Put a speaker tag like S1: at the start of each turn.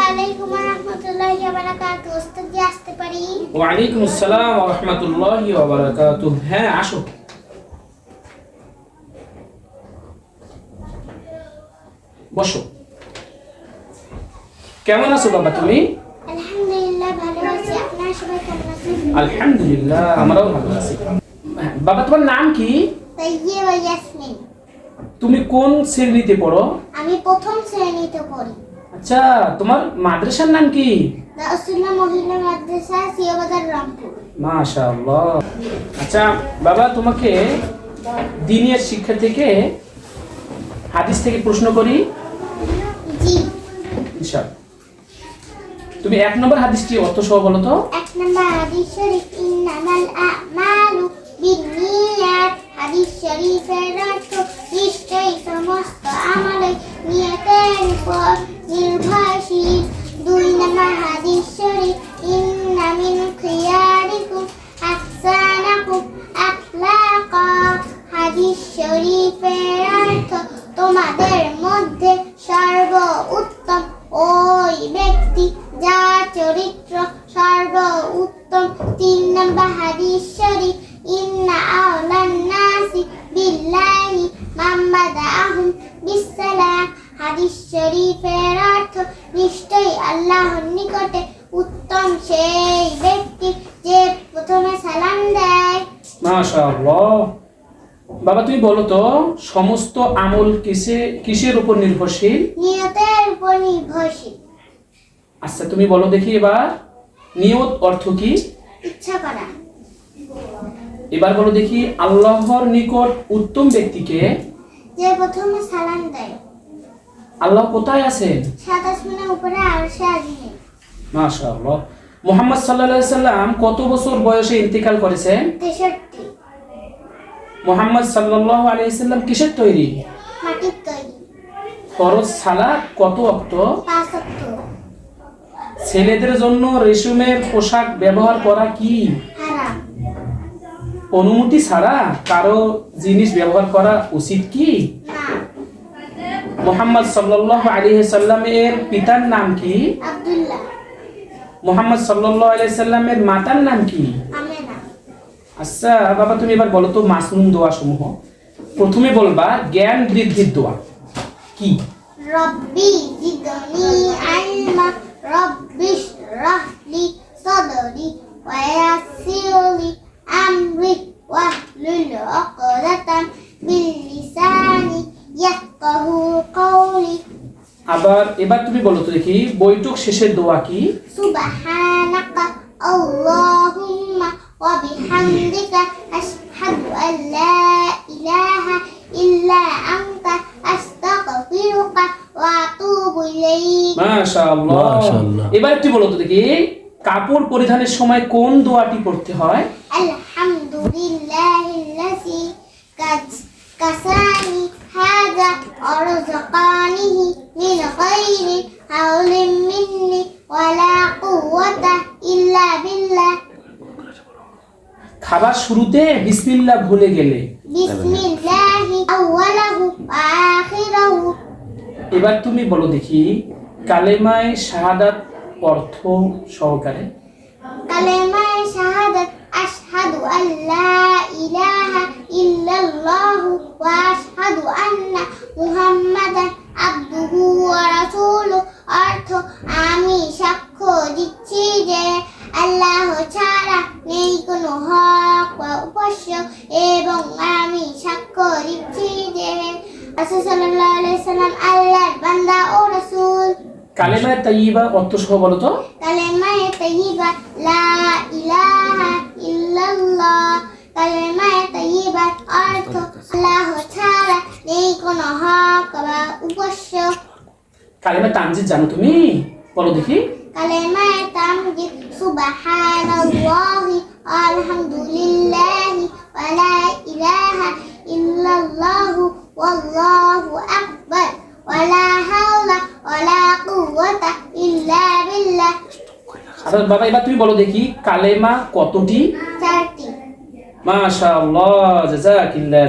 S1: আলাইকুম ওয়া রাহমাতুল্লাহি ওয়া বারাকাতুহু। ওস্তাদ জি আসতে পারি?
S2: ওয়া আলাইকুম আসসালাম ওয়া রাহমাতুল্লাহি ওয়া বারাকাতুহু। হ্যাঁ, আসো। বসো। কেমন আছো বাবা তুমি?
S1: আলহামদুলিল্লাহ ভালো আছি। আপনারা সবাই কেমন আছেন?
S2: আলহামদুলিল্লাহ, আমরাও ভালো আছি। বাবা, তোমার নাম কি?
S1: তাইয়্যিবা ইয়াসমিন।
S2: তুমি কোন শ্রেণীতে পড়ো?
S1: আমি প্রথম শ্রেণীতে পড়ি।
S2: আচ্ছা, তোমার মাদ্রাসার নাম কি?
S1: দারুসুন্নাহ মহিলা মাদ্রাসা, সিয়াবাজার, রংপুর।
S2: মাশাআল্লাহ। আচ্ছা বাবা, তোমাকে দ্বীনের শিক্ষা থেকে হাদিস থেকে প্রশ্ন করি।
S1: জি।
S2: ইনশাআল্লাহ। তুমি 1 নম্বর হাদিসটি অর্থ সহ বলো তো।
S1: 1 নম্বর হাদিস শরীফ, ইন্নামাল আমালু বিন্নিয়াত। হাদিস শরীফের অর্থ, নিশ্চয়ই সমস্ত আমলে নিয়তের উপর নির্ভরশীল। 2 নম্বর হাদিস শরীফ, ইন্না মিন খিয়ারিকুম আহসানাকুম আখলাকা। হাদিস শরীফের অর্থ, তোমাদের মধ্যে সর্বোত্তম ওই ব্যক্তি যার চরিত্র সর্বোত্তম। 3 নম্বর হাদিস শরীফ, ইন্না আওলান নাসি বিল্লাহি মান বাদাআহুম বিসসালাম। হাদিস শরীফের অর্থ, নিশ্চয়ই আল্লাহর নিকটে উত্তম সেই ব্যক্তি যে প্রথমে সালাম দেয়।
S2: মাশাআল্লাহ। বাবা, তুমি বলো তো, সমস্ত আমল কিসের উপর নির্ভরশীল?
S1: নিয়তের উপর নির্ভরশীল।
S2: আচ্ছা, তুমি বলো দেখি এবার, নিয়ত অর্থ কি?
S1: ইচ্ছা করা।
S2: এবার বলো দেখি, আল্লাহর নিকট উত্তম ব্যক্তিকে?
S1: যে প্রথমে সালাম দেয়।
S2: আল্লাহ কোথায় আছেন?
S1: 7 আসমানের উপরে আরশে আজিমে।
S2: মাশাআল্লাহ। মুহাম্মদ সাল্লাল্লাহু আলাইহি সাল্লাম কত বছর বয়সে ইন্তেকাল করেছেন?
S1: 63।
S2: মুহাম্মদ সাল্লাল্লাহু আলাইহি সাল্লাম কিসের তৈরি?
S1: মাটির তৈরি।
S2: ফরজ সালাত কত ওয়াক্ত?
S1: 5 ওয়াক্ত।
S2: ছেলেদের জন্য রেশমের পোশাক ব্যবহার করা কি
S1: হারাম?
S2: অনুমতি ছাড়া কারো জিনিস ব্যবহার করা উচিত কি?
S1: না।
S2: মুহাম্মদ সাল্লাল্লাহু আলাইহি সাল্লামের পিতার নাম কি?
S1: আব্দুল্লাহ।
S2: মুহাম্মদ সাল্লাল্লাহু আলাইহি সাল্লামের মাতার নাম কি?
S1: আমেনা।
S2: আচ্ছা বাবা, তুমি এবার বলো তো মাসনুন দোয়া সমূহ। প্রথমে বলবা জ্ঞান বৃদ্ধির দোয়া কি?
S1: রব্বি জিদনি ইলমা, রব্বিশ রাহলি সাদরি ওয়া ইয়াসসিরলি আমরি ওয়াহলুল উকদাতাম মিন লিসানি ইয়াফকাহু কওলি।
S2: এবার তুমি বলো তো দেখি, বৈঠক শেষের দোয়া কি?
S1: সুবহানাকা আল্লাহুম্মা ওয়া বিহামদিকা আশহাদু আল লা ইলাহা ইল্লা আনতা আস্তাগফিরুকা ওয়া আতুবু ইলাইক।
S2: মাশাআল্লাহ। এবার একটু বলো তো দেখি, কাপড় পরিধানের সময় কোন দোয়াটি পড়তে হয়?
S1: আলহামদুলিল্লাহিল্লাযী কাসানি হাযা ওয়া রাযাকানিহি মিন গায়রি হাওলিন মিন্নি ওয়ালা কুওয়াতা ইল্লা বিল্লাহ।
S2: খাবার শুরুতে বিসমিল্লাহ ভুলে গেলে?
S1: বিসমিল্লাহি আউওয়ালাহু ওয়া আখিরাহু।
S2: এবার তুমি বলো দেখি, কালেমায়ে শাহাদাত অর্থ সহকারে?
S1: কালেমায়ে শাহাদাত, আশহাদু আল্লা ইলাহা ইল্লাল্লাহু ওয়া আশহাদু আন্না মুহাম্মাদান আবদুহু ওয়া রাসূলুহু। অর্থ, আমি সাক্ষ্য দিচ্ছি যে আল্লাহ ছাড়া নেই কোনো হক বা উপাস্য, এবং আমি সাক্ষ্য দিচ্ছি যে রাসূল সাল্লাল্লাহু আলাইহি সাল্লাম আল্লাহর বান্দা ও রাসূল।
S2: কালেমায়ে তাইয়্যিবা অর্থ সহ বলো তো।
S1: কালেমায়ে তাইয়্যিবা, লা ইলাহা ইল্লাল্লাহ। কালেমায়ে তাইয়্যিবার অর্থ, আল্লাহ ছাড়া নেই কোনো হক বা উপাস্য।
S2: কালেমায়ে তানজিদ জানো তুমি? বলো দেখি।
S1: কালেমায়ে তামজিদ, সুবহানাল্লাহি আলহামদুলিল্লাহি ওয়া লা ইলাহা ইল্লাল্লাহু ওয়াল্লাহু আকবার ওয়া লা হাওলা ওয়া লা কুওয়াতা ইল্লা বিল্লাহ।
S2: আচ্ছা বাবা, এবার তুমি বলো দেখি, কালেমা কতটি?
S1: 4টি।
S2: মাশাআল্লাহ, জাযাকিল্লাহ।